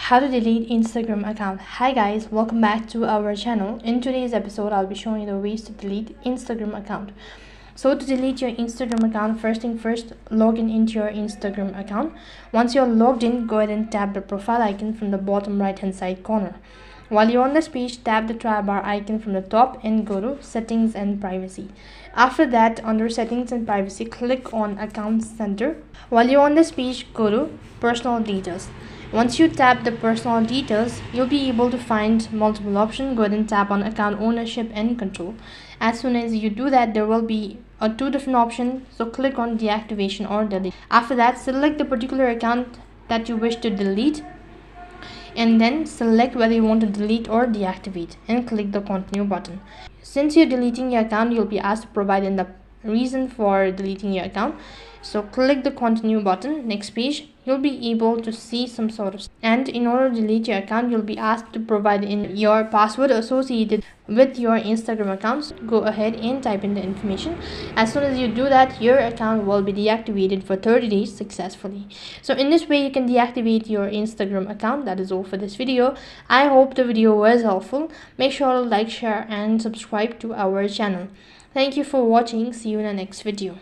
How to delete Instagram account. Hi guys, welcome back to our channel. In today's episode I'll be showing you the ways to delete Instagram account. So to delete your Instagram account, first thing first, log in into your Instagram account. Once you're logged in, go ahead and tap the profile icon from the bottom right hand side corner. While you're on this page, tap the try bar icon from the top and go to settings and privacy. After that, under settings and privacy, click on account center. While you're on this page, go to personal details. Once you tap the personal details, you'll be able to find multiple options. Go ahead and tap on account ownership and control. As soon as you do that, there will be two different options. So click on deactivation or delete. After that, select the particular account that you wish to delete and then select whether you want to delete or deactivate and click the continue button. Since you're deleting your account, you'll be asked to provide in the reason for deleting your account. So click the continue button. Next page, you'll be able to see some sort of, and in order to delete your account, you'll be asked to provide in your password associated with your Instagram accounts. Go ahead and type in the information. As soon as you do that, your account will be deactivated for 30 days successfully. So in this way you can deactivate your Instagram account. That is all for this video. I hope the video was helpful. Make sure to like, share and subscribe to our channel. Thank you for watching. See you in the next video.